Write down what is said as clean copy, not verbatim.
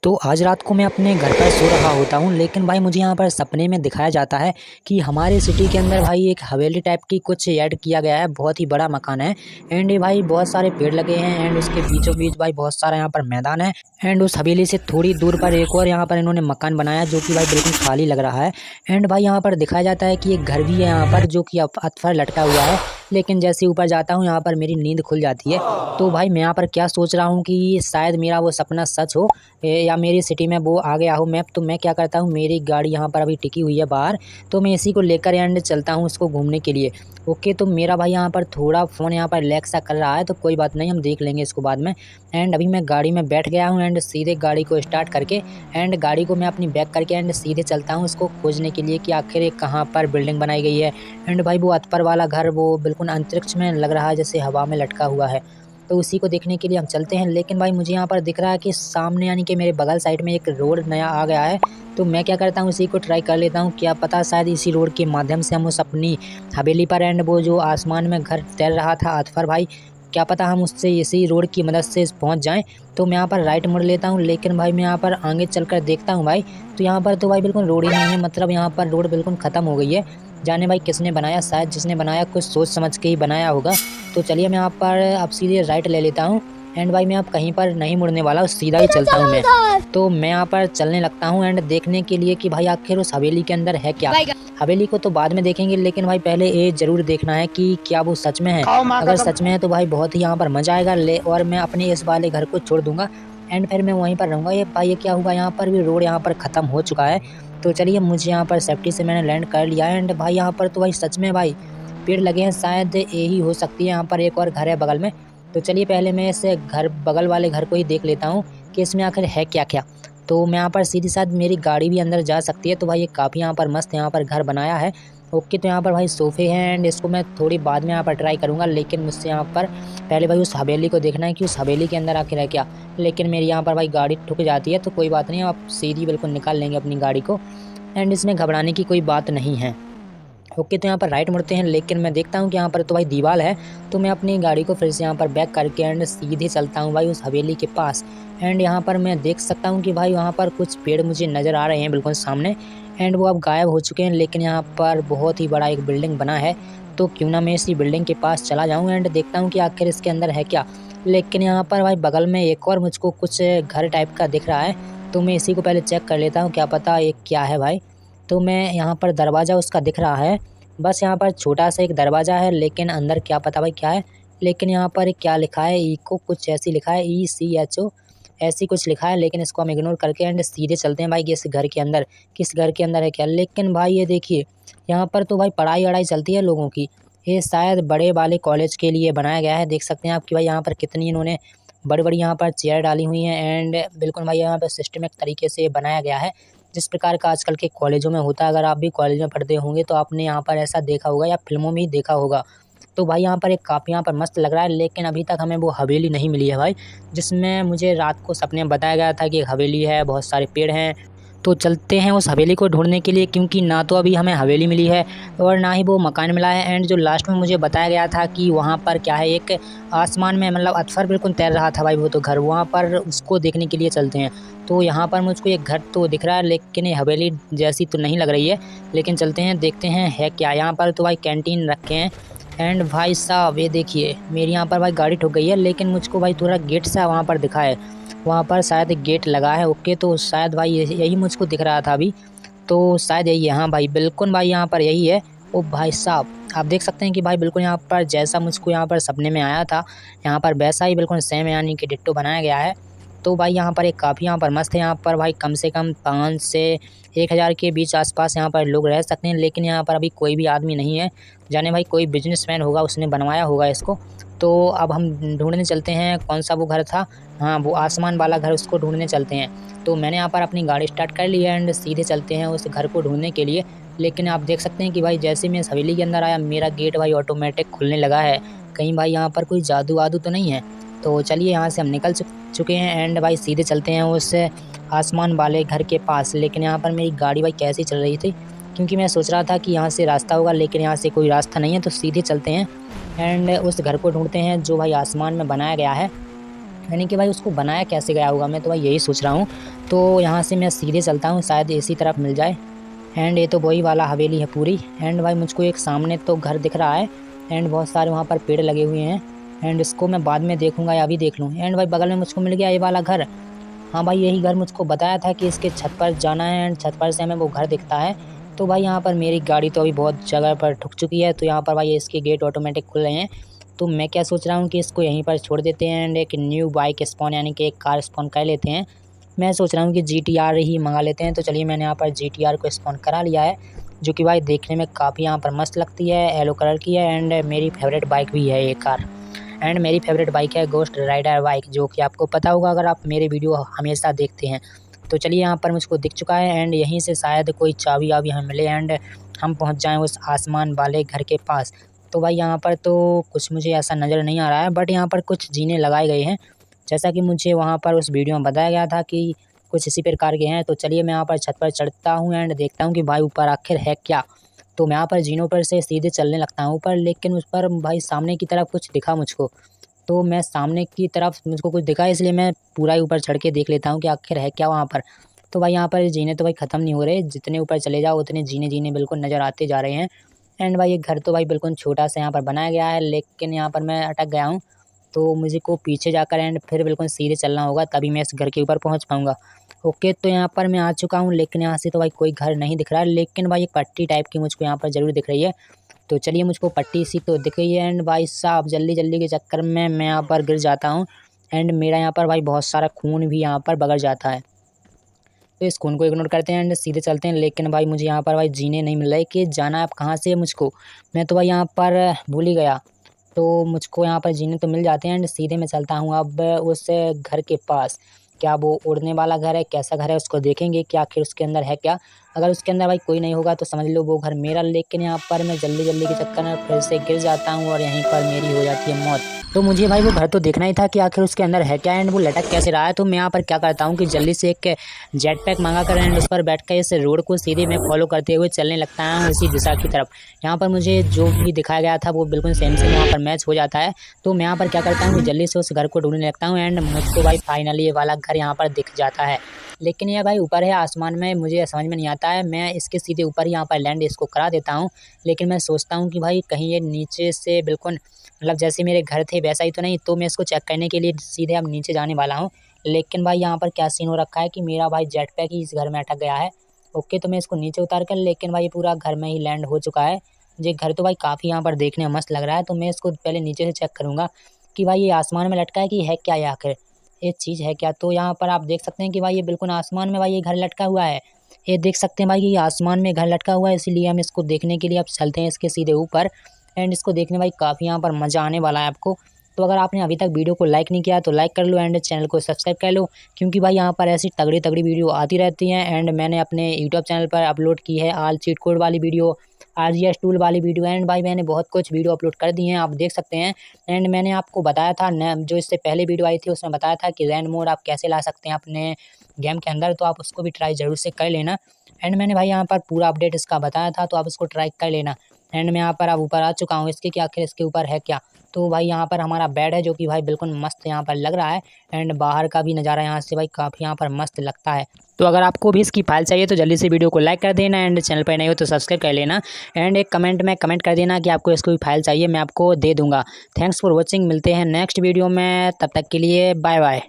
तो आज रात को मैं अपने घर पर सो रहा होता हूँ, लेकिन भाई मुझे यहाँ पर सपने में दिखाया जाता है कि हमारे सिटी के अंदर भाई एक हवेली टाइप की कुछ ऐड किया गया है। बहुत ही बड़ा मकान है एंड ये भाई बहुत सारे पेड़ लगे हैं एंड उसके बीचों बीच भाई बहुत सारा यहाँ पर मैदान है। एंड उस हवेली से थोड़ी दूर पर एक और यहाँ पर इन्होंने मकान बनाया जो कि भाई बिल्कुल खाली लग रहा है। एंड भाई यहाँ पर दिखाया जाता है कि एक घर भी है यहाँ पर जो कि अतफर लटका हुआ है, लेकिन जैसे ऊपर जाता हूँ यहाँ पर मेरी नींद खुल जाती है। तो भाई मैं यहाँ पर क्या सोच रहा हूँ कि शायद मेरा वो सपना सच हो या मेरी सिटी में वो आ गया हो मैप। तो मैं क्या करता हूँ, मेरी गाड़ी यहाँ पर अभी टिकी हुई है बाहर, तो मैं इसी को लेकर एंड चलता हूँ उसको घूमने के लिए। ओके, तो मेरा भाई यहाँ पर थोड़ा फ़ोन यहाँ पर लैग सा कर रहा है, तो कोई बात नहीं, हम देख लेंगे इसको बाद में। एंड अभी मैं गाड़ी में बैठ गया हूँ एंड सीधे गाड़ी को स्टार्ट करके एंड गाड़ी को मैं अपनी बैक करके एंड सीधे चलता हूँ उसको खोजने के लिए कि आखिर ये कहाँ पर बिल्डिंग बनाई गई है। एंड भाई वो अतपर वाला घर वो बिल्कुल अंतरिक्ष में लग रहा है, जैसे हवा में लटका हुआ है, तो उसी को देखने के लिए हम चलते हैं। लेकिन भाई मुझे यहाँ पर दिख रहा है कि सामने यानी कि मेरे बगल साइड में एक रोड नया आ गया है, तो मैं क्या करता हूँ इसी को ट्राई कर लेता हूँ। क्या पता शायद इसी रोड के माध्यम से हम उस अपनी हवेली पर एंड वो जो आसमान में घर तैर रहा था अतफर भाई, क्या पता हम उससे इसी रोड की मदद से पहुँच जाएँ। तो मैं यहाँ पर राइट मुड़ लेता हूँ, लेकिन भाई मैं यहाँ पर आगे चलकर देखता हूँ भाई, तो यहाँ पर तो भाई बिल्कुल रोड ही नहीं है, मतलब यहाँ पर रोड बिल्कुल ख़त्म हो गई है। जाने भाई किसने बनाया, शायद जिसने बनाया कुछ सोच समझ के ही बनाया होगा। तो चलिए मैं यहाँ पर अब सीधे राइट ले लेता हूँ एंड भाई मैं अब कहीं पर नहीं मुड़ने वाला, सीधा ही चलता हूँ मैं। तो मैं यहाँ पर चलने लगता हूँ एंड देखने के लिए कि भाई आखिर उस हवेली के अंदर है क्या। हवेली को तो बाद में देखेंगे, लेकिन भाई पहले ये जरूर देखना है कि क्या वो सच में है। अगर सच में है तो भाई बहुत ही यहाँ पर मजा आएगा और मैं अपने इस वाले घर को छोड़ दूंगा एंड फिर मैं वहीं पर रहूँगा। ये भाई ये क्या हुआ, यहाँ पर भी रोड यहाँ पर ख़त्म हो चुका है। तो चलिए मुझे यहाँ पर सेफ्टी से मैंने लैंड कर लिया एंड भाई यहाँ पर तो भाई सच में भाई पेड़ लगे हैं, शायद यही हो सकती है। यहाँ पर एक और घर है बगल में, तो चलिए पहले मैं इस घर बगल वाले घर को ही देख लेता हूँ कि इसमें आखिर है क्या क्या। तो मैं यहाँ पर सीधी साथ मेरी गाड़ी भी अंदर जा सकती है। तो भाई ये काफ़ी यहाँ पर मस्त यहाँ पर घर बनाया है। ओके, तो यहाँ पर भाई सोफ़े हैं एंड इसको मैं थोड़ी बाद में यहाँ पर ट्राई करूँगा, लेकिन मुझसे यहाँ पर पहले भाई उस हवेली को देखना है कि उस हवेली के अंदर आखिर है क्या। लेकिन मेरी यहाँ पर भाई गाड़ी ठुक जाती है, तो कोई बात नहीं, आप सीधी बिल्कुल निकाल लेंगे अपनी गाड़ी को एंड इसमें घबराने की कोई बात नहीं है। ओके, तो यहाँ पर राइट मुड़ते हैं, लेकिन मैं देखता हूँ कि यहाँ पर तो भाई दीवार है, तो मैं अपनी गाड़ी को फिर से यहाँ पर बैक करके एंड सीधे चलता हूँ भाई उस हवेली के पास। एंड यहाँ पर मैं देख सकता हूँ कि भाई वहाँ पर कुछ पेड़ मुझे नज़र आ रहे हैं बिल्कुल सामने एंड वो अब गायब हो चुके हैं, लेकिन यहाँ पर बहुत ही बड़ा एक बिल्डिंग बना है। तो क्यों ना मैं इसी बिल्डिंग के पास चला जाऊँ एंड देखता हूँ कि आखिर इसके अंदर है क्या। लेकिन यहाँ पर भाई बगल में एक और मुझको कुछ घर टाइप का दिख रहा है, तो मैं इसी को पहले चेक कर लेता हूँ, क्या पता ये क्या है भाई। तो मैं यहाँ पर दरवाज़ा उसका दिख रहा है, बस यहाँ पर छोटा सा एक दरवाज़ा है, लेकिन अंदर क्या पता भाई क्या है। लेकिन यहाँ पर क्या लिखा है, इको कुछ ऐसी लिखा है, ECHO ऐसी कुछ लिखा है, लेकिन इसको हम इग्नोर करके एंड सीधे चलते हैं भाई कि इस घर के अंदर, किस घर के अंदर है क्या। लेकिन भाई ये देखिए यहाँ पर तो भाई पढ़ाई वढ़ाई चलती है लोगों की, ये शायद बड़े वाले कॉलेज के लिए बनाया गया है। देख सकते हैं आप कि भाई यहाँ पर कितनी इन्होंने बड़ी बड़ी यहाँ पर चेयर डाली हुई हैं एंड बिल्कुल भाई यहाँ पर सिस्टमिक तरीके से बनाया गया है, जिस प्रकार का आजकल के कॉलेजों में होता है। अगर आप भी कॉलेज में पढ़ते होंगे तो आपने यहाँ पर ऐसा देखा होगा या फिल्मों में ही देखा होगा। तो भाई यहाँ पर एक काफ़ी यहाँ पर मस्त लग रहा है, लेकिन अभी तक हमें वो हवेली नहीं मिली है भाई, जिसमें मुझे रात को सपने में बताया गया था कि एक हवेली है, बहुत सारे पेड़ हैं। तो चलते हैं उस हवेली को ढूंढने के लिए, क्योंकि ना तो अभी हमें हवेली मिली है और ना ही वो मकान मिला है। एंड जो लास्ट में मुझे बताया गया था कि वहाँ पर क्या है, एक आसमान में मतलब अतफर बिल्कुल तैर रहा था भाई वो तो घर, वहाँ पर उसको देखने के लिए चलते हैं। तो यहाँ पर मुझको एक घर तो दिख रहा है, लेकिन ये हवेली जैसी तो नहीं लग रही है, लेकिन चलते हैं देखते हैं है क्या। यहाँ पर तो भाई कैंटीन रखे हैं एंड भाई साहब ये देखिए मेरी यहाँ पर भाई गाड़ी ठुक गई है, लेकिन मुझको भाई थोड़ा गेट सा वहाँ पर दिखा है, वहाँ पर शायद एक गेट लगा है। ओके, तो शायद भाई यही मुझको दिख रहा था अभी, तो शायद यही है। हाँ भाई बिल्कुल भाई यहाँ पर यही है। ओ भाई साहब आप देख सकते हैं कि भाई बिल्कुल यहाँ पर जैसा मुझको यहाँ पर सपने में आया था, यहाँ पर वैसा ही बिल्कुल सेम यानी कि डिट्टो बनाया गया है। तो भाई यहाँ पर एक काफ़ी यहाँ पर मस्त है, यहाँ पर भाई कम से कम 5 से 1000 के बीच आसपास यहाँ पर लोग रह सकते हैं, लेकिन यहाँ पर अभी कोई भी आदमी नहीं है। जाने भाई कोई बिजनेसमैन होगा, उसने बनवाया होगा इसको। तो अब हम ढूंढने चलते हैं कौन सा वो घर था, हाँ वो आसमान वाला घर, उसको ढूंढने चलते हैं। तो मैंने यहाँ पर अपनी गाड़ी स्टार्ट कर ली है एंड सीधे चलते हैं उस घर को ढूंढने के लिए। लेकिन आप देख सकते हैं कि भाई जैसे मैं इस हवेली के अंदर आया, मेरा गेट भाई ऑटोमेटिक खुलने लगा है। कहीं भाई यहाँ पर कोई जादू वादू तो नहीं है। तो चलिए यहाँ से हम निकल चुके हैं एंड भाई सीधे चलते हैं उस आसमान वाले घर के पास। लेकिन यहाँ पर मेरी गाड़ी भाई कैसी चल रही थी, क्योंकि मैं सोच रहा था कि यहाँ से रास्ता होगा, लेकिन यहाँ से कोई रास्ता नहीं है। तो सीधे चलते हैं एंड उस घर को ढूंढते हैं जो भाई आसमान में बनाया गया है। यानी कि भाई उसको बनाया कैसे गया होगा, मैं तो भाई यही सोच रहा हूँ। तो यहाँ से मैं सीधे चलता हूँ, शायद इसी तरफ मिल जाए। एंड ये तो वही वाला हवेली है पूरी। एंड भाई मुझको एक सामने तो घर दिख रहा है एंड बहुत सारे वहाँ पर पेड़ लगे हुए हैं। एंड इसको मैं बाद में देखूंगा या अभी देख लूँ। एंड भाई बगल में मुझको मिल गया ये वाला घर। हाँ भाई यही घर मुझको बताया था कि इसके छत पर जाना है एंड छत पर से हमें वो घर दिखता है। तो भाई यहाँ पर मेरी गाड़ी तो अभी बहुत जगह पर ठुक चुकी है, तो यहाँ पर भाई इसके गेट ऑटोमेटिक खुल रहे हैं। तो मैं क्या सोच रहा हूँ कि इसको यहीं पर छोड़ देते हैं एंड एक न्यू बाइक स्पॉन यानी कि एक कार स्पॉन कर लेते हैं। मैं सोच रहा हूँ कि GTR ही मंगा लेते हैं। तो चलिए मैंने यहाँ पर GTR को स्पॉन करा लिया है, जो कि भाई देखने में काफ़ी यहाँ पर मस्त लगती है, येलो कलर की है एंड मेरी फेवरेट बाइक भी है ये कार। एंड मेरी फेवरेट बाइक है गोस्ट राइडर बाइक, जो कि आपको पता होगा अगर आप मेरे वीडियो हमेशा देखते हैं। तो चलिए यहाँ पर मुझको दिख चुका है एंड यहीं से शायद कोई चाबी वाबी हमें मिले एंड हम पहुँच जाएँ उस आसमान वाले घर के पास। तो भाई यहाँ पर तो कुछ मुझे ऐसा नज़र नहीं आ रहा है, बट यहाँ पर कुछ जीने लगाए गए हैं, जैसा कि मुझे वहाँ पर उस वीडियो में बताया गया था कि कुछ इसी प्रकार के हैं। तो चलिए मैं यहाँ पर छत पर चढ़ता हूँ एंड देखता हूँ कि भाई ऊपर आखिर है क्या। तो मैं यहाँ पर जीनों पर से सीधे चलने लगता हूँ ऊपर, लेकिन उस पर भाई सामने की तरफ कुछ दिखा मुझको। तो मैं सामने की तरफ मुझको कुछ दिखा, इसलिए मैं पूरा ही ऊपर चढ़ के देख लेता हूँ कि आखिर है क्या वहाँ पर। तो भाई यहाँ पर जीने तो भाई ख़त्म नहीं हो रहे, जितने ऊपर चले जाओ उतने जीने जीने बिल्कुल नज़र आते जा रहे हैं। एंड भाई ये घर तो भाई बिल्कुल छोटा सा यहाँ पर बनाया गया है, लेकिन यहाँ पर मैं अटक गया हूँ। तो मुझे को पीछे जाकर एंड फिर बिल्कुल सीधे चलना होगा, तभी मैं इस घर के ऊपर पहुँच पाऊँगा। ओके, तो यहाँ पर मैं आ चुका हूँ, लेकिन यहाँ से तो भाई कोई घर नहीं दिख रहा है, लेकिन भाई एक पट्टी टाइप की मुझको यहाँ पर ज़रूर दिख रही है। तो चलिए मुझको पट्टी सी तो दिख गई है एंड भाई साहब जल्दी जल्दी के चक्कर में मैं यहाँ पर गिर जाता हूँ एंड मेरा यहाँ पर भाई बहुत सारा खून भी यहाँ पर बगड़ जाता है। तो इस खून को इग्नोर करते हैं एंड सीधे चलते हैं, लेकिन भाई मुझे यहाँ पर भाई जीने नहीं मिल रहे कि जाना अब कहाँ से है मुझको। मैं तो भाई यहाँ पर भूल ही गया। तो मुझको यहाँ पर जीने तो मिल जाते हैं एंड सीधे मैं चलता हूँ अब उस घर के पास। क्या वो उड़ने वाला घर है, कैसा घर है, उसको देखेंगे कि आखिर उसके अंदर है क्या। अगर उसके अंदर भाई कोई नहीं होगा तो समझ लो वो घर मेरा, लेकिन यहाँ पर मैं जल्दी जल्दी के चक्कर में फिर से गिर जाता हूँ और यहीं पर मेरी हो जाती है मौत। तो मुझे भाई वो घर तो देखना ही था कि आखिर उसके अंदर है क्या एंड वो लटक कैसे रहा है। तो मैं यहाँ पर क्या करता हूँ कि जल्दी से एक जेट पैक मंगा कर एंड उस पर बैठ कर इस रोड को सीधे मैं फॉलो करते हुए चलने लगता हूँ इसी दिशा की तरफ। यहाँ पर मुझे जो भी दिखाया गया था वो बिल्कुल सेम सेम यहाँ पर मैच हो जाता है। तो मैं यहाँ पर क्या करता हूँ कि जल्दी से उस घर को ढूंढने लगता हूँ एंड मुझको भाई फाइनली ये वाला घर यहाँ पर दिख जाता है। लेकिन ये भाई ऊपर है आसमान में, मुझे समझ में नहीं आता है। मैं इसके सीधे ऊपर ही यहाँ पर लैंड इसको करा देता हूँ, लेकिन मैं सोचता हूँ कि भाई कहीं ये नीचे से बिल्कुल मतलब जैसे मेरे घर थे वैसा ही तो नहीं। तो मैं इसको चेक करने के लिए सीधे अब नीचे जाने वाला हूँ, लेकिन भाई यहाँ पर क्या सीन हो रखा है कि मेरा भाई जेट पैक ही इस घर में अटक गया है। ओके, तो मैं इसको नीचे उतार कर, लेकिन भाई पूरा घर में ही लैंड हो चुका है। ये घर तो भाई काफ़ी यहाँ पर देखने में मस्त लग रहा है। तो मैं इसको पहले नीचे से चेक करूँगा कि भाई ये आसमान में लटका है कि है क्या, ये आखिर ये चीज़ है क्या। तो यहाँ पर आप देख सकते हैं कि भाई ये बिल्कुल आसमान में भाई ये घर लटका हुआ है। ये देख सकते हैं भाई कि ये आसमान में घर लटका हुआ है, इसीलिए हम इसको देखने के लिए अब चलते हैं इसके सीधे ऊपर एंड इसको देखने भाई काफ़ी यहाँ पर मज़ा आने वाला है आपको। तो अगर आपने अभी तक वीडियो को लाइक नहीं किया तो लाइक कर लो एंड चैनल को सब्सक्राइब कर लो, क्योंकि भाई यहाँ पर ऐसी तगड़ी तगड़ी वीडियो आती रहती हैं। एंड मैंने अपने यूट्यूब चैनल पर अपलोड की है आल चीट कोड वाली वीडियो, RGS टूल वाली वीडियो एंड भाई मैंने बहुत कुछ वीडियो अपलोड कर दी हैं, आप देख सकते हैं। एंड मैंने आपको बताया था जो इससे पहले वीडियो आई थी उसमें बताया था कि रैंड मोड आप कैसे ला सकते हैं अपने गेम के अंदर, तो आप उसको भी ट्राई ज़रूर से कर लेना। एंड मैंने भाई यहाँ पर पूरा अपडेट इसका बताया था, तो आप इसको ट्राई कर लेना। एंड मैं यहाँ पर अब ऊपर आ चुका हूँ इसके कि आखिर इसके ऊपर है क्या। तो भाई यहाँ पर हमारा बेड है, जो कि भाई बिल्कुल मस्त यहाँ पर लग रहा है एंड बाहर का भी नज़ारा यहाँ से भाई काफ़ी यहाँ पर मस्त लगता है। तो अगर आपको भी इसकी फाइल चाहिए तो जल्दी से वीडियो को लाइक कर देना एंड चैनल पर नए हो तो सब्सक्राइब कर लेना एंड एक कमेंट में कमेंट कर देना कि आपको इसको भी फाइल चाहिए, मैं आपको दे दूँगा। थैंक्स फॉर वॉचिंग, मिलते हैं नेक्स्ट वीडियो में, तब तक के लिए बाय बाय।